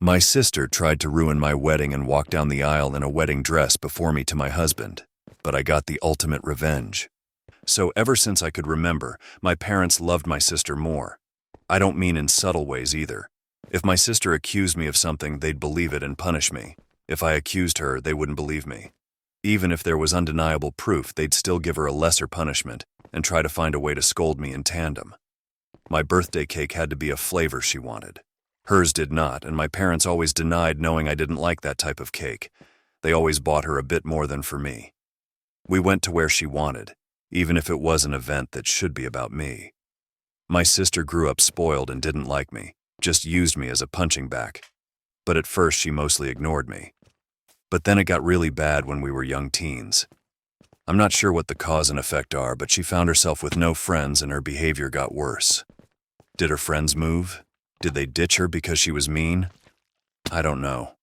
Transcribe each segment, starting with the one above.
My sister tried to ruin my wedding and walk down the aisle in a wedding dress before me to my husband, but I got the ultimate revenge. So ever since I could remember, my parents loved my sister more. I don't mean in subtle ways either. If my sister accused me of something, they'd believe it and punish me. If I accused her, they wouldn't believe me. Even if there was undeniable proof, they'd still give her a lesser punishment and try to find a way to scold me in tandem. My birthday cake had to be a flavor she wanted. Hers did not, and my parents always denied knowing I didn't like that type of cake. They always bought her a bit more than for me. We went to where she wanted, even if it was an event that should be about me. My sister grew up spoiled and didn't like me, just used me as a punching bag. But at first she mostly ignored me. But then it got really bad when we were young teens. I'm not sure what the cause and effect are, but she found herself with no friends and her behavior got worse. Did her friends move? Did they ditch her because she was mean? I don't know.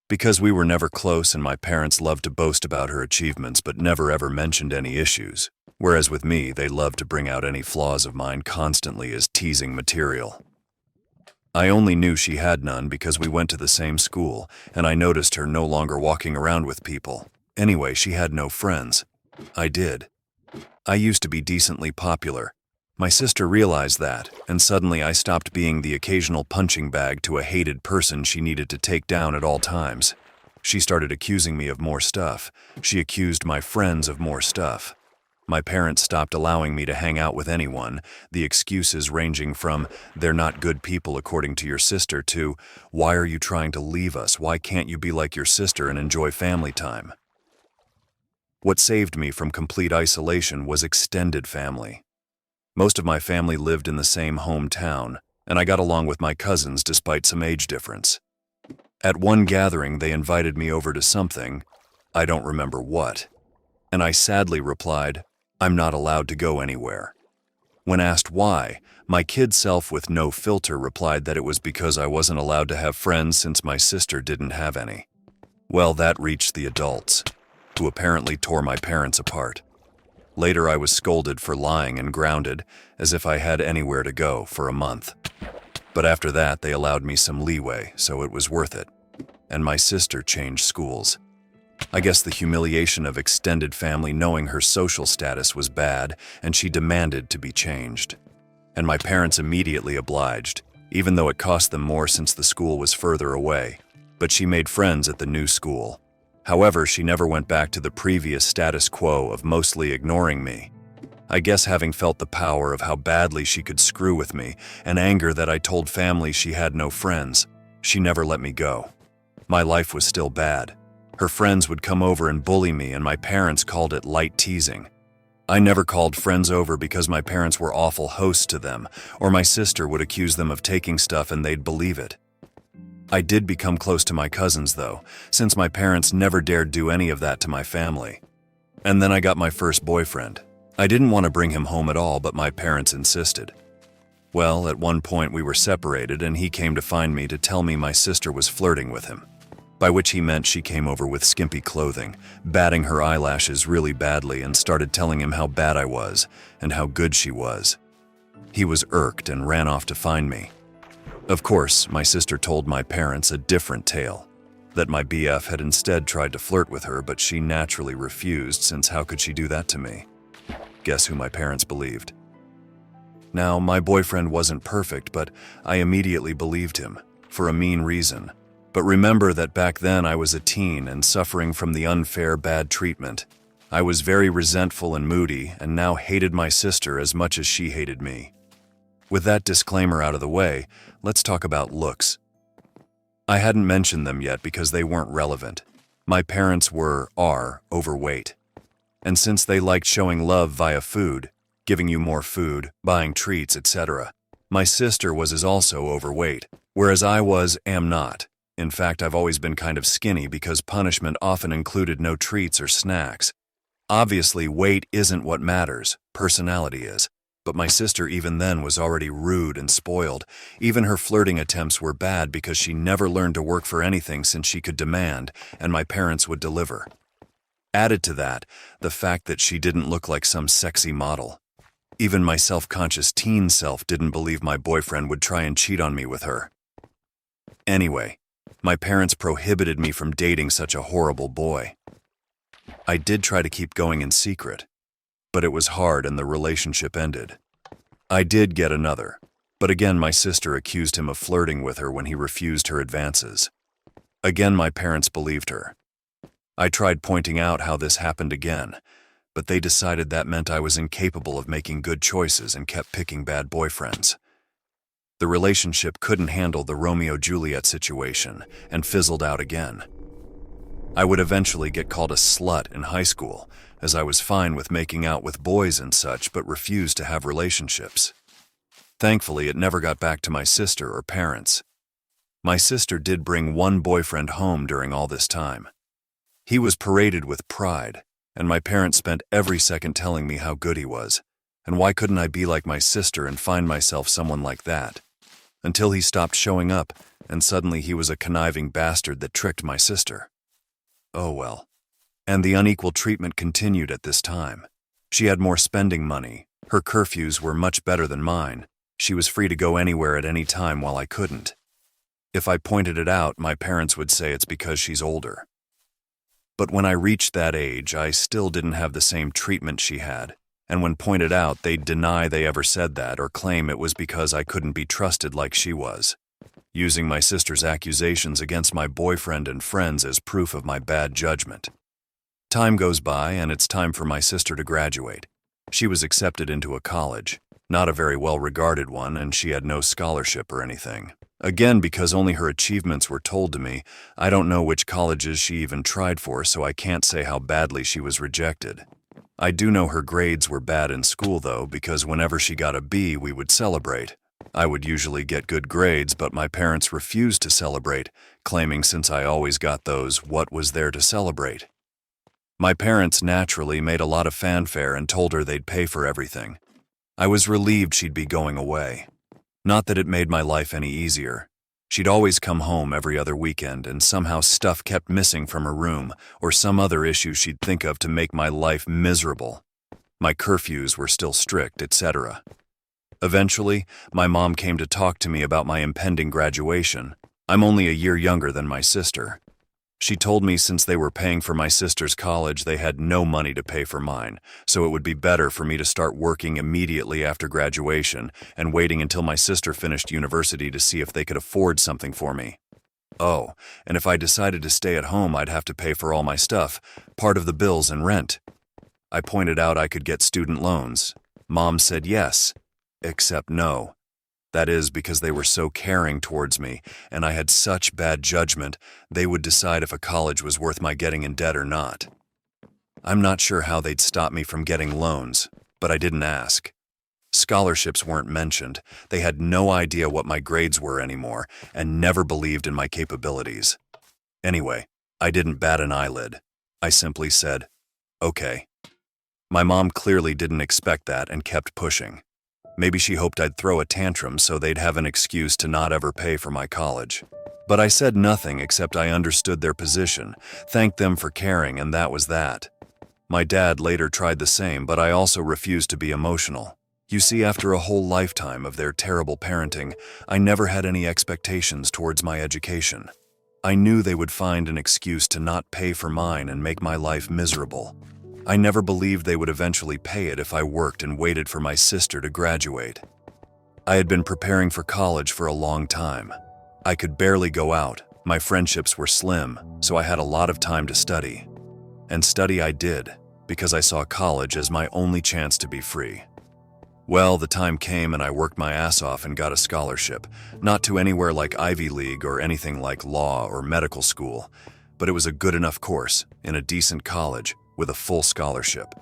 Because we were never close and my parents loved to boast about her achievements but never ever mentioned any issues. Whereas with me, they loved to bring out any flaws of mine constantly as teasing material. I only knew she had none because we went to the same school, and I noticed her no longer walking around with people. Anyway, she had no friends. I did. I used to be decently popular. My sister realized that, and suddenly I stopped being the occasional punching bag to a hated person she needed to take down at all times. She started accusing me of more stuff. She accused my friends of more stuff. My parents stopped allowing me to hang out with anyone, the excuses ranging from, "They're not good people according to your sister," to, "Why are you trying to leave us? Why can't you be like your sister and enjoy family time?" What saved me from complete isolation was extended family. Most of my family lived in the same hometown, and I got along with my cousins despite some age difference. At one gathering, they invited me over to something, I don't remember what, and I sadly replied, "I'm not allowed to go anywhere." When asked why, my kid self with no filter replied that it was because I wasn't allowed to have friends since my sister didn't have any. Well, that reached the adults, who apparently tore my parents apart. Later, I was scolded for lying and grounded, as if I had anywhere to go, for a month. But after that, they allowed me some leeway, so it was worth it. And my sister changed schools. I guess the humiliation of extended family knowing her social status was bad, and she demanded to be changed. And my parents immediately obliged, even though it cost them more since the school was further away. But she made friends at the new school. However, she never went back to the previous status quo of mostly ignoring me. I guess having felt the power of how badly she could screw with me, and anger that I told family she had no friends, she never let me go. My life was still bad. Her friends would come over and bully me, and my parents called it light teasing. I never called friends over because my parents were awful hosts to them, or my sister would accuse them of taking stuff and they'd believe it. I did become close to my cousins, though, since my parents never dared do any of that to my family. And then I got my first boyfriend. I didn't want to bring him home at all, but my parents insisted. Well, at one point we were separated, and he came to find me to tell me my sister was flirting with him. By which he meant she came over with skimpy clothing, batting her eyelashes really badly, and started telling him how bad I was and how good she was. He was irked and ran off to find me. Of course, my sister told my parents a different tale, that my BF had instead tried to flirt with her, but she naturally refused, since how could she do that to me? Guess who my parents believed? Now, my boyfriend wasn't perfect, but I immediately believed him, for a mean reason. But remember that back then I was a teen and suffering from the unfair bad treatment. I was very resentful and moody, and now hated my sister as much as she hated me. With that disclaimer out of the way, let's talk about looks. I hadn't mentioned them yet because they weren't relevant. My parents are overweight. And since they liked showing love via food, giving you more food, buying treats, etc., my sister is also overweight, whereas I am not. In fact, I've always been kind of skinny because punishment often included no treats or snacks. Obviously, weight isn't what matters, personality is. But my sister even then was already rude and spoiled. Even her flirting attempts were bad because she never learned to work for anything since she could demand, and my parents would deliver. Added to that, the fact that she didn't look like some sexy model. Even my self-conscious teen self didn't believe my boyfriend would try and cheat on me with her. Anyway, My parents prohibited me from dating such a horrible boy. I did try to keep going in secret, but it was hard and the relationship ended. I did get another, but again my sister accused him of flirting with her when he refused her advances. Again my parents believed her. I tried pointing out how this happened again, but they decided that meant I was incapable of making good choices and kept picking bad boyfriends. The relationship couldn't handle the Romeo-Juliet situation and fizzled out again. I would eventually get called a slut in high school, as I was fine with making out with boys and such but refused to have relationships. Thankfully, it never got back to my sister or parents. My sister did bring one boyfriend home during all this time. He was paraded with pride, and my parents spent every second telling me how good he was, and why couldn't I be like my sister and find myself someone like that? Until he stopped showing up, and suddenly he was a conniving bastard that tricked my sister. Oh well. And the unequal treatment continued at this time. She had more spending money, her curfews were much better than mine, she was free to go anywhere at any time while I couldn't. If I pointed it out, my parents would say it's because she's older. But when I reached that age, I still didn't have the same treatment she had, and when pointed out, they'd deny they ever said that or claim it was because I couldn't be trusted like she was, using my sister's accusations against my boyfriend and friends as proof of my bad judgment. Time goes by and it's time for my sister to graduate. She was accepted into a college, not a very well-regarded one, and she had no scholarship or anything. Again, because only her achievements were told to me, I don't know which colleges she even tried for, so I can't say how badly she was rejected. I do know her grades were bad in school though, because whenever she got a B, we would celebrate. I would usually get good grades, but my parents refused to celebrate, claiming since I always got those, what was there to celebrate? My parents naturally made a lot of fanfare and told her they'd pay for everything. I was relieved she'd be going away. Not that it made my life any easier. She'd always come home every other weekend, and somehow stuff kept missing from her room, or some other issue she'd think of to make my life miserable. My curfews were still strict, etc. Eventually, my mom came to talk to me about my impending graduation. I'm only a year younger than my sister. She told me since they were paying for my sister's college, they had no money to pay for mine, so it would be better for me to start working immediately after graduation and waiting until my sister finished university to see if they could afford something for me. Oh, and if I decided to stay at home, I'd have to pay for all my stuff, part of the bills and rent. I pointed out I could get student loans. Mom said yes, except no. That is because they were so caring towards me, and I had such bad judgment, they would decide if a college was worth my getting in debt or not. I'm not sure how they'd stop me from getting loans, but I didn't ask. Scholarships weren't mentioned. They had no idea what my grades were anymore, and never believed in my capabilities. Anyway, I didn't bat an eyelid. I simply said, okay. My mom clearly didn't expect that and kept pushing. Maybe she hoped I'd throw a tantrum so they'd have an excuse to not ever pay for my college. But I said nothing except I understood their position, thanked them for caring, and that was that. My dad later tried the same, but I also refused to be emotional. You see, after a whole lifetime of their terrible parenting, I never had any expectations towards my education. I knew they would find an excuse to not pay for mine and make my life miserable. I never believed they would eventually pay it if I worked and waited for my sister to graduate. I had been preparing for college for a long time. I could barely go out, my friendships were slim, so I had a lot of time to study. And study I did, because I saw college as my only chance to be free. Well, the time came and I worked my ass off and got a scholarship, not to anywhere like Ivy League or anything like law or medical school, but it was a good enough course in a decent college with a full scholarship.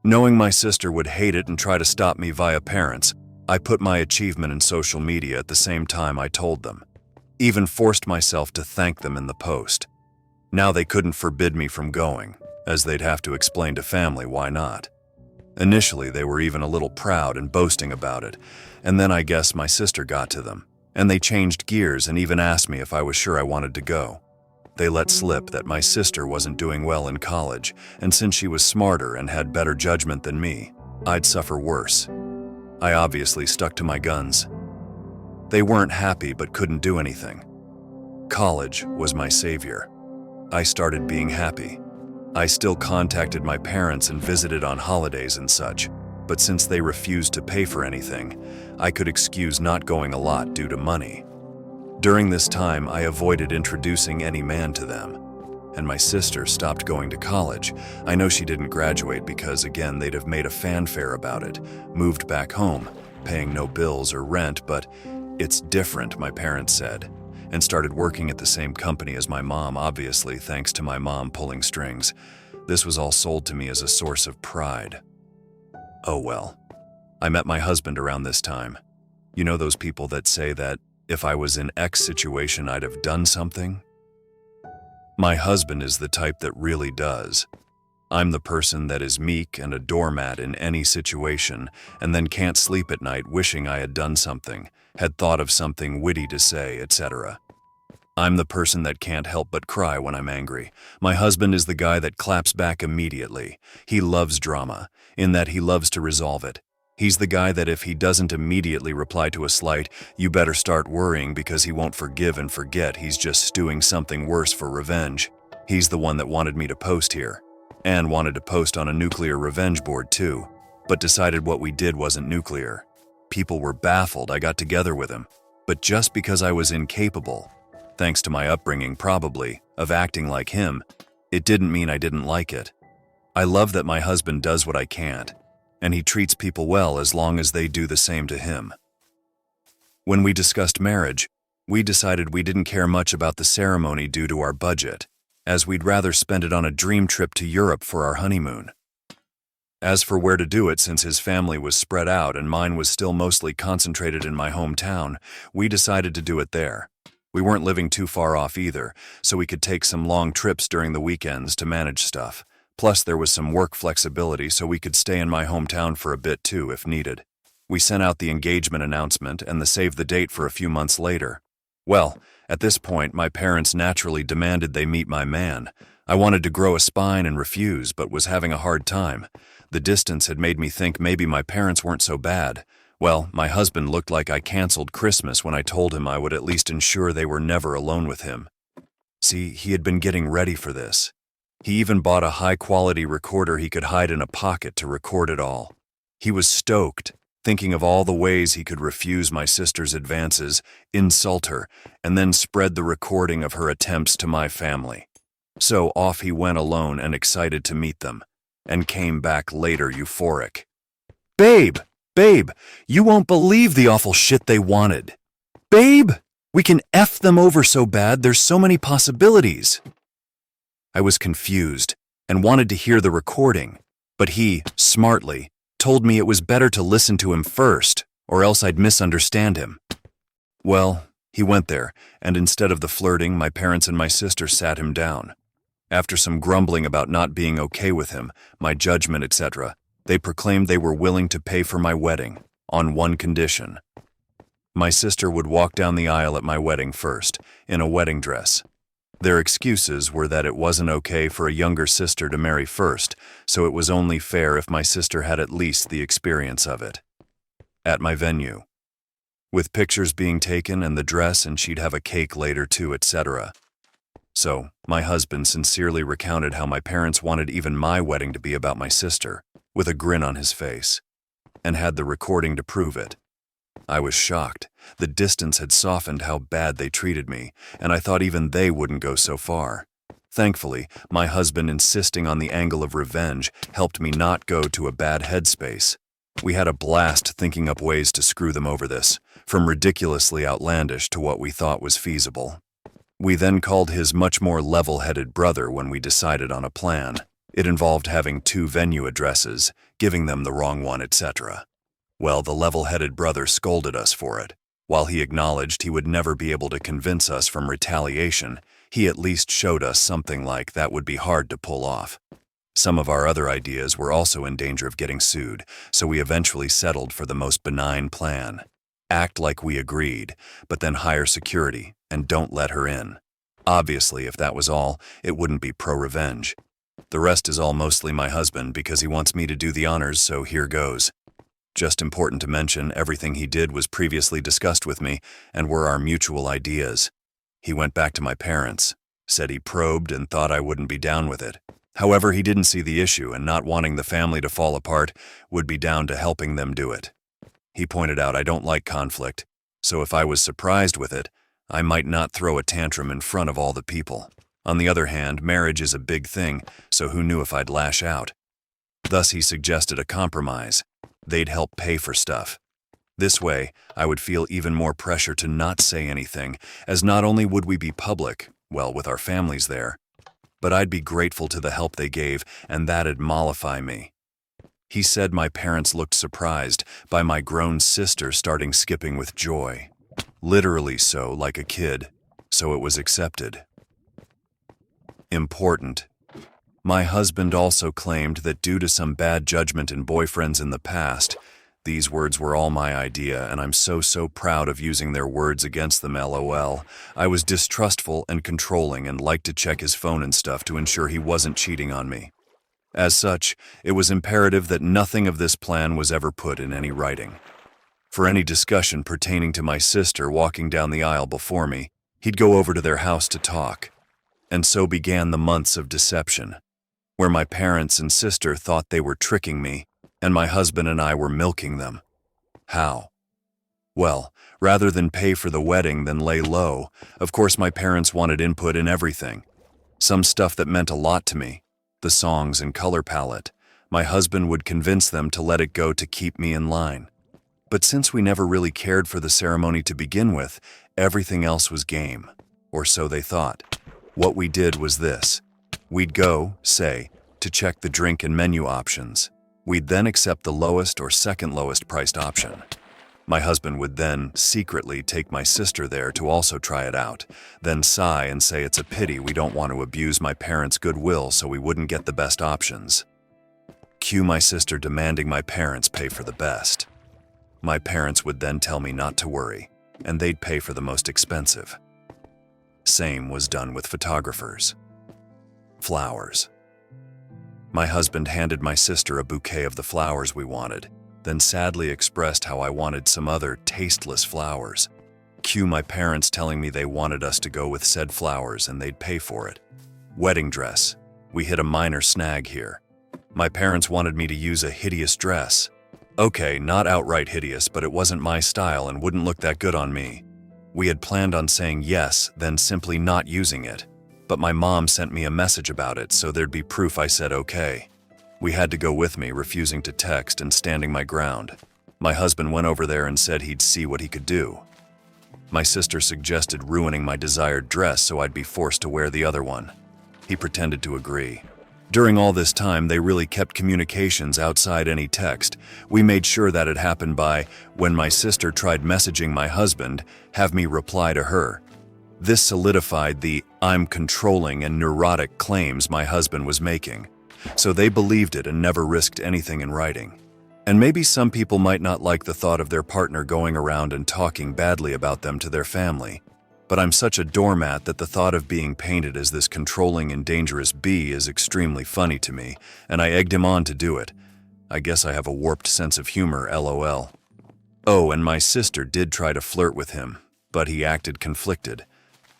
Knowing my sister would hate it and try to stop me via parents, I put my achievement in social media at the same time I told them. Even forced myself to thank them in the post. Now they couldn't forbid me from going, as they'd have to explain to family why not. Initially, they were even a little proud and boasting about it, and then I guess my sister got to them, and they changed gears and even asked me if I was sure I wanted to go. They let slip that my sister wasn't doing well in college, and since she was smarter and had better judgment than me, I'd suffer worse. I obviously stuck to my guns. They weren't happy but couldn't do anything. College was my savior. I started being happy. I still contacted my parents and visited on holidays and such, but since they refused to pay for anything, I could excuse not going a lot due to money. During this time, I avoided introducing any man to them, and my sister stopped going to college. I know she didn't graduate because, again, they'd have made a fanfare about it, moved back home, paying no bills or rent, but it's different, my parents said, and started working at the same company as my mom, obviously, thanks to my mom pulling strings. This was all sold to me as a source of pride. Oh well. I met my husband around this time. You know those people that say that if I was in X situation, I'd have done something? My husband is the type that really does. I'm the person that is meek and a doormat in any situation, and then can't sleep at night wishing I had done something, had thought of something witty to say, etc. I'm the person that can't help but cry when I'm angry. My husband is the guy that claps back immediately. He loves drama, in that he loves to resolve it. He's the guy that if he doesn't immediately reply to a slight, you better start worrying because he won't forgive and forget he's just stewing something worse for revenge. He's the one that wanted me to post here, and wanted to post on a nuclear revenge board too, but decided what we did wasn't nuclear. People were baffled I got together with him, but just because I was incapable, thanks to my upbringing probably, of acting like him, it didn't mean I didn't like it. I love that my husband does what I can't, and he treats people well as long as they do the same to him. When we discussed marriage, we decided we didn't care much about the ceremony due to our budget, as we'd rather spend it on a dream trip to Europe for our honeymoon. As for where to do it, since his family was spread out and mine was still mostly concentrated in my hometown, we decided to do it there. We weren't living too far off either, so we could take some long trips during the weekends to manage stuff. Plus, there was some work flexibility, so we could stay in my hometown for a bit too, if needed. We sent out the engagement announcement and the save the date for a few months later. Well, at this point, my parents naturally demanded they meet my man. I wanted to grow a spine and refuse, but was having a hard time. The distance had made me think maybe my parents weren't so bad. Well, my husband looked like I canceled Christmas when I told him I would at least ensure they were never alone with him. See, he had been getting ready for this. He even bought a high-quality recorder he could hide in a pocket to record it all. He was stoked, thinking of all the ways he could refuse my sister's advances, insult her, and then spread the recording of her attempts to my family. So off he went alone and excited to meet them, and came back later euphoric. Babe, you won't believe the awful shit they wanted. Babe, we can F them over so bad there's so many possibilities. I was confused and wanted to hear the recording, but he, smartly, told me it was better to listen to him first, or else I'd misunderstand him. Well, he went there, and instead of the flirting, my parents and my sister sat him down. After some grumbling about not being okay with him, my judgment, etc., they proclaimed they were willing to pay for my wedding, on one condition. My sister would walk down the aisle at my wedding first, in a wedding dress. Their excuses were that it wasn't okay for a younger sister to marry first, so it was only fair if my sister had at least the experience of it. At my venue, with pictures being taken and the dress, and she'd have a cake later too, etc. So, my husband sincerely recounted how my parents wanted even my wedding to be about my sister, with a grin on his face, and had the recording to prove it. I was shocked. The distance had softened how bad they treated me, and I thought even they wouldn't go so far. Thankfully, my husband insisting on the angle of revenge helped me not go to a bad headspace. We had a blast thinking up ways to screw them over this, from ridiculously outlandish to what we thought was feasible. We then called his much more level-headed brother when we decided on a plan. It involved having 2 venue addresses, giving them the wrong one, etc. Well, the level-headed brother scolded us for it. While he acknowledged he would never be able to convince us from retaliation, he at least showed us something like that would be hard to pull off. Some of our other ideas were also in danger of getting sued, so we eventually settled for the most benign plan. Act like we agreed, but then hire security and don't let her in. Obviously, if that was all, it wouldn't be pro-revenge. The rest is all mostly my husband because he wants me to do the honors, so here goes. Just important to mention, everything he did was previously discussed with me and were our mutual ideas. He went back to my parents, said he probed and thought I wouldn't be down with it. However, he didn't see the issue and not wanting the family to fall apart would be down to helping them do it. He pointed out I don't like conflict, so if I was surprised with it, I might not throw a tantrum in front of all the people. On the other hand, marriage is a big thing, so who knew if I'd lash out? Thus, he suggested a compromise. They'd help pay for stuff. This way, I would feel even more pressure to not say anything, as not only would we be public, well, with our families there, but I'd be grateful to the help they gave, and that'd mollify me. He said my parents looked surprised by my grown sister starting skipping with joy. Literally so, like a kid, so it was accepted. Important. My husband also claimed that due to some bad judgment in boyfriends in the past, these words were all my idea, and I'm so proud of using their words against them, LOL. I was distrustful and controlling and liked to check his phone and stuff to ensure he wasn't cheating on me. As such, it was imperative that nothing of this plan was ever put in any writing. For any discussion pertaining to my sister walking down the aisle before me, he'd go over to their house to talk. And so began the months of deception, where my parents and sister thought they were tricking me, and my husband and I were milking them. How? Well, rather than pay for the wedding than lay low, of course my parents wanted input in everything. Some stuff that meant a lot to me, the songs and color palette. My husband would convince them to let it go to keep me in line. But since we never really cared for the ceremony to begin with, everything else was game, or so they thought. What we did was this. We'd go, say, to check the drink and menu options. We'd then accept the lowest or second lowest priced option. My husband would then secretly take my sister there to also try it out, then sigh and say it's a pity we don't want to abuse my parents' goodwill so we wouldn't get the best options. Cue my sister demanding my parents pay for the best. My parents would then tell me not to worry, and they'd pay for the most expensive. Same was done with photographers. Flowers. My husband handed my sister a bouquet of the flowers we wanted, then sadly expressed how I wanted some other tasteless flowers. Cue my parents telling me they wanted us to go with said flowers and they'd pay for it. Wedding dress. We hit a minor snag here. My parents wanted me to use a hideous dress. Okay, not outright hideous, but it wasn't my style and wouldn't look that good on me. We had planned on saying yes, then simply not using it. But my mom sent me a message about it, so there'd be proof I said okay. We had to go with me, refusing to text and standing my ground. My husband went over there and said he'd see what he could do. My sister suggested ruining my desired dress so I'd be forced to wear the other one. He pretended to agree. During all this time, they really kept communications outside any text. We made sure that it happened by, when my sister tried messaging my husband, have me reply to her. This solidified the "I'm controlling and neurotic" claims my husband was making. So they believed it and never risked anything in writing. And maybe some people might not like the thought of their partner going around and talking badly about them to their family. But I'm such a doormat that the thought of being painted as this controlling and dangerous bee is extremely funny to me, and I egged him on to do it. I guess I have a warped sense of humor, LOL. Oh, and my sister did try to flirt with him, but he acted conflicted.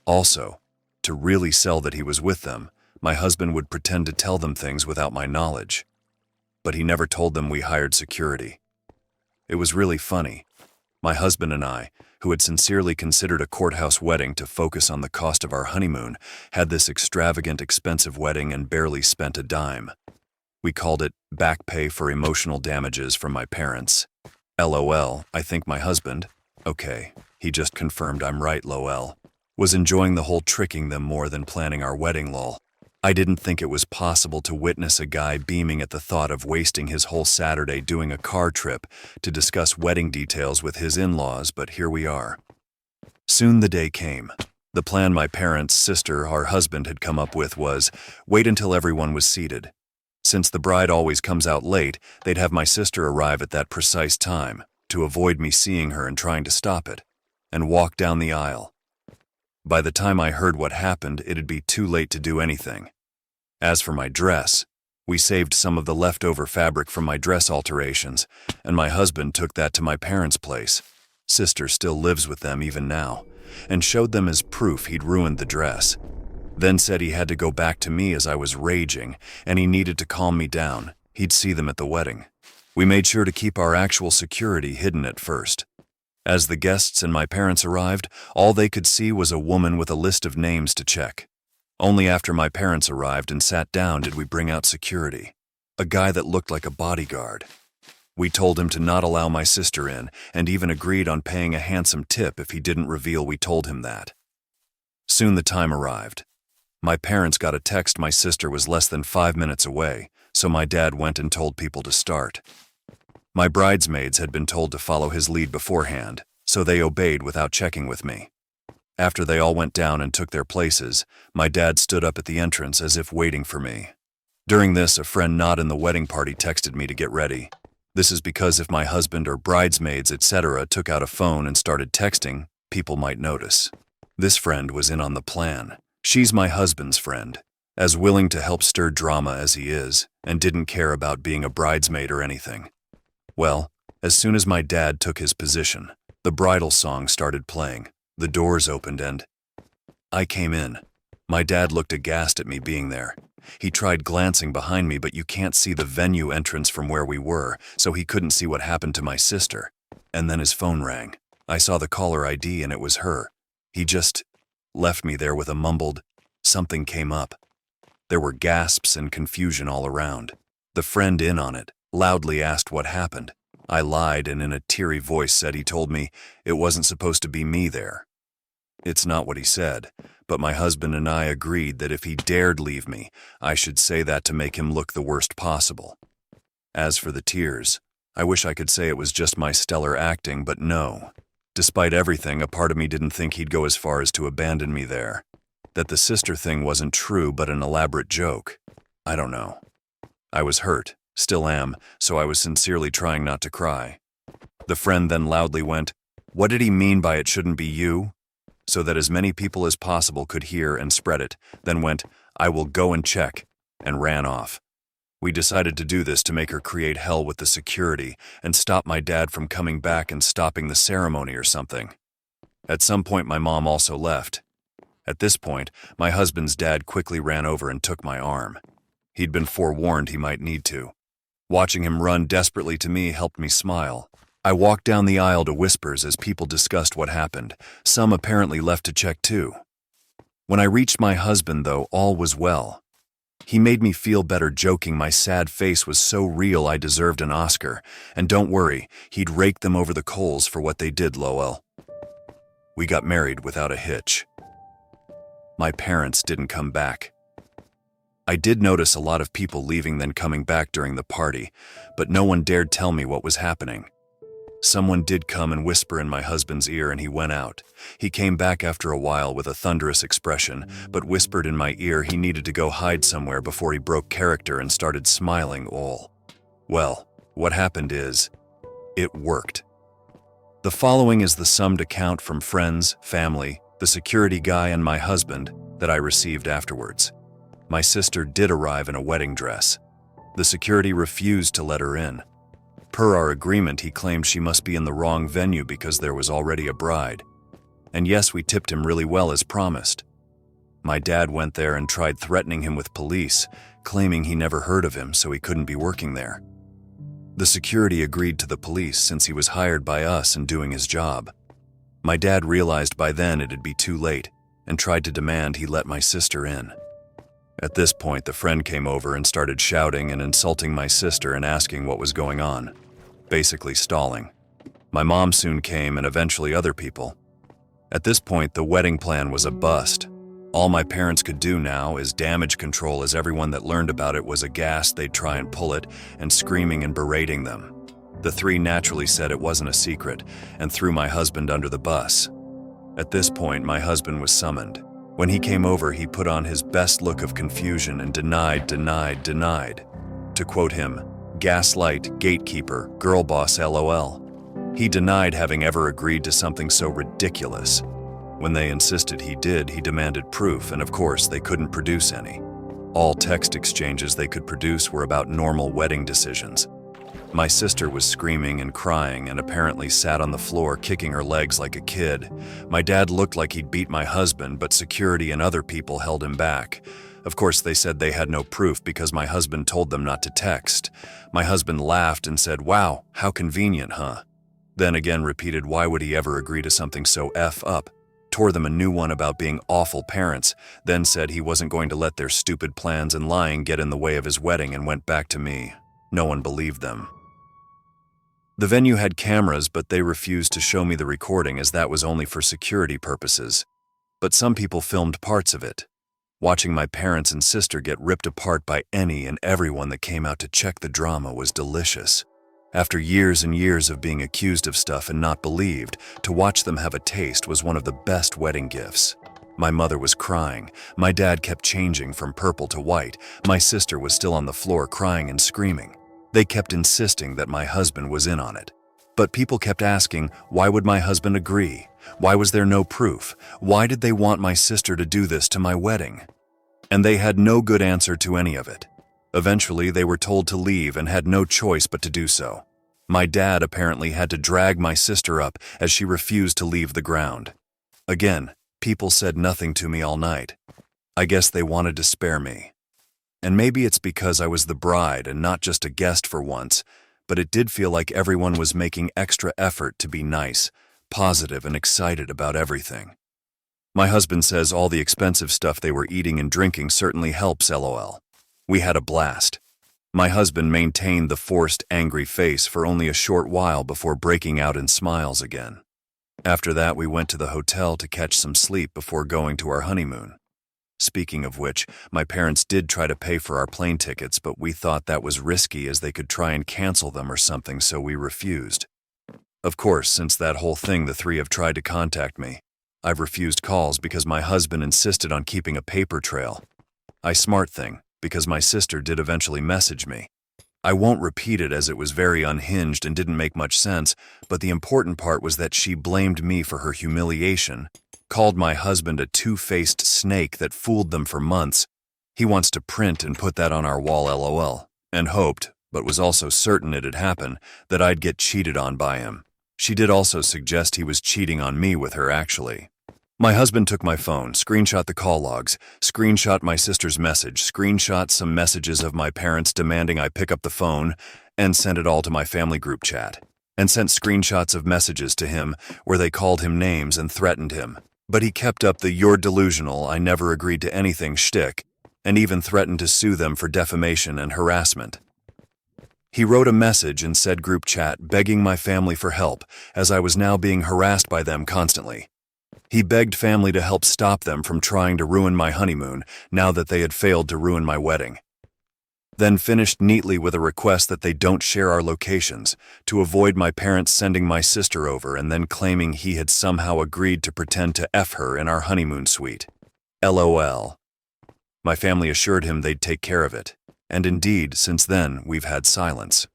Also, to really sell that he was with them, my husband would pretend to tell them things without my knowledge. But he never told them we hired security. It was really funny. My husband and I, who had sincerely considered a courthouse wedding to focus on the cost of our honeymoon, had this extravagant, expensive wedding and barely spent a dime. We called it back pay for emotional damages from my parents. LOL, I think my husband, okay, he just confirmed I'm right, LOL, was enjoying the whole tricking them more than planning our wedding, lol. I didn't think it was possible to witness a guy beaming at the thought of wasting his whole Saturday doing a car trip to discuss wedding details with his in-laws, but here we are. Soon the day came. The plan my parents, sister, our husband had come up with was, wait until everyone was seated. Since the bride always comes out late, they'd have my sister arrive at that precise time, to avoid me seeing her and trying to stop it, and walk down the aisle. By the time I heard what happened, it'd be too late to do anything. As for my dress, we saved some of the leftover fabric from my dress alterations, and my husband took that to my parents' place. Sister still lives with them even now, and showed them as proof he'd ruined the dress. Then said he had to go back to me as I was raging, and he needed to calm me down. He'd see them at the wedding. We made sure to keep our actual security hidden at first. As the guests and my parents arrived, all they could see was a woman with a list of names to check. Only after my parents arrived and sat down did we bring out security. A guy that looked like a bodyguard. We told him to not allow my sister in, and even agreed on paying a handsome tip if he didn't reveal we told him that. Soon the time arrived. My parents got a text my sister was less than 5 minutes away, so my dad went and told people to start. My bridesmaids had been told to follow his lead beforehand, so they obeyed without checking with me. After they all went down and took their places, my dad stood up at the entrance as if waiting for me. During this, a friend not in the wedding party texted me to get ready. This is because if my husband or bridesmaids, etc., took out a phone and started texting, people might notice. This friend was in on the plan. She's my husband's friend, as willing to help stir drama as he is, and didn't care about being a bridesmaid or anything. Well, as soon as my dad took his position, the bridal song started playing, the doors opened and I came in. My dad looked aghast at me being there. He tried glancing behind me, but you can't see the venue entrance from where we were, so he couldn't see what happened to my sister. And then his phone rang. I saw the caller ID and it was her. He just left me there with a mumbled, "Something came up." There were gasps and confusion all around. The friend in on it loudly asked what happened. I lied and in a teary voice said he told me it wasn't supposed to be me there. It's not what he said, but my husband and I agreed that if he dared leave me, I should say that to make him look the worst possible. As for the tears, I wish I could say it was just my stellar acting, but no. Despite everything, a part of me didn't think he'd go as far as to abandon me there. That the sister thing wasn't true but an elaborate joke. I don't know. I was hurt. Still am, so I was sincerely trying not to cry. The friend then loudly went, "What did he mean by it shouldn't be you?" So that as many people as possible could hear and spread it, then went, "I will go and check," and ran off. We decided to do this to make her create hell with the security and stop my dad from coming back and stopping the ceremony or something. At some point my mom also left. At this point, my husband's dad quickly ran over and took my arm. He'd been forewarned he might need to. Watching him run desperately to me helped me smile. I walked down the aisle to whispers as people discussed what happened. Some apparently left to check too. When I reached my husband, though, all was well. He made me feel better, joking my sad face was so real I deserved an Oscar, and don't worry, he'd rake them over the coals for what they did, lol. We got married without a hitch. My parents didn't come back. I did notice a lot of people leaving then coming back during the party, but no one dared tell me what was happening. Someone did come and whisper in my husband's ear and he went out. He came back after a while with a thunderous expression, but whispered in my ear he needed to go hide somewhere before he broke character and started smiling all. Well, what happened is, it worked. The following is the summed account from friends, family, the security guy and my husband that I received afterwards. My sister did arrive in a wedding dress. The security refused to let her in. Per our agreement, he claimed she must be in the wrong venue because there was already a bride. And yes, we tipped him really well as promised. My dad went there and tried threatening him with police, claiming he never heard of him so he couldn't be working there. The security agreed to the police since he was hired by us and doing his job. My dad realized by then it'd be too late and tried to demand he let my sister in. At this point, the friend came over and started shouting and insulting my sister and asking what was going on, basically stalling. My mom soon came and eventually other people. At this point, the wedding plan was a bust. All my parents could do now is damage control, as everyone that learned about it was aghast they'd try and pull it and screaming and berating them. The three naturally said it wasn't a secret and threw my husband under the bus. At this point, my husband was summoned. When he came over, he put on his best look of confusion and denied. To quote him, "Gaslight, gatekeeper, girl boss LOL." He denied having ever agreed to something so ridiculous. When they insisted he did, he demanded proof, and of course they couldn't produce any. All text exchanges they could produce were about normal wedding decisions. My sister was screaming and crying and apparently sat on the floor kicking her legs like a kid. My dad looked like he'd beat my husband, but security and other people held him back. Of course, they said they had no proof because my husband told them not to text. My husband laughed and said, "Wow, how convenient, huh?" Then again repeated why would he ever agree to something so F up. Tore them a new one about being awful parents, then said he wasn't going to let their stupid plans and lying get in the way of his wedding and went back to me. No one believed them. The venue had cameras, but they refused to show me the recording as that was only for security purposes. But some people filmed parts of it. Watching my parents and sister get ripped apart by any and everyone that came out to check the drama was delicious. After years and years of being accused of stuff and not believed, to watch them have a taste was one of the best wedding gifts. My mother was crying, my dad kept changing from purple to white, my sister was still on the floor crying and screaming. They kept insisting that my husband was in on it. But people kept asking, why would my husband agree? Why was there no proof? Why did they want my sister to do this to my wedding? And they had no good answer to any of it. Eventually, they were told to leave and had no choice but to do so. My dad apparently had to drag my sister up as she refused to leave the ground. Again, people said nothing to me all night. I guess they wanted to spare me. And maybe it's because I was the bride and not just a guest for once, but it did feel like everyone was making extra effort to be nice, positive, and excited about everything. My husband says all the expensive stuff they were eating and drinking certainly helps, LOL. We had a blast. My husband maintained the forced, angry face for only a short while before breaking out in smiles again. After that, we went to the hotel to catch some sleep before going to our honeymoon. Speaking of which, my parents did try to pay for our plane tickets, but we thought that was risky as they could try and cancel them or something, so we refused. Of course, since that whole thing, the three have tried to contact me. I've refused calls because my husband insisted on keeping a paper trail. I smart thing, because my sister did eventually message me. I won't repeat it as it was very unhinged and didn't make much sense, but the important part was that she blamed me for her humiliation, called my husband a two-faced snake that fooled them for months. He wants to print and put that on our wall, LOL, and hoped, but was also certain it'd happen, that I'd get cheated on by him. She did also suggest he was cheating on me with her, actually. My husband took my phone, screenshot the call logs, screenshot my sister's message, screenshot some messages of my parents demanding I pick up the phone, and sent it all to my family group chat, and sent screenshots of messages to him where they called him names and threatened him. But he kept up the "you're delusional, I never agreed to anything" shtick, and even threatened to sue them for defamation and harassment. He wrote a message in said group chat begging my family for help, as I was now being harassed by them constantly. He begged family to help stop them from trying to ruin my honeymoon now that they had failed to ruin my wedding. Then finished neatly with a request that they don't share our locations, to avoid my parents sending my sister over, and then claiming he had somehow agreed to pretend to F her in our honeymoon suite. LOL. My family assured him they'd take care of it, and indeed, since then, we've had silence.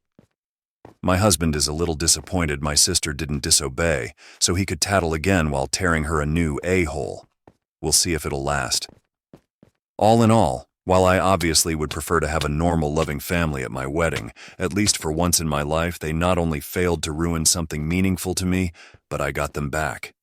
My husband is a little disappointed my sister didn't disobey, so he could tattle again while tearing her a new a-hole. We'll see if it'll last. All in all, while I obviously would prefer to have a normal, loving family at my wedding, at least for once in my life, they not only failed to ruin something meaningful to me, but I got them back.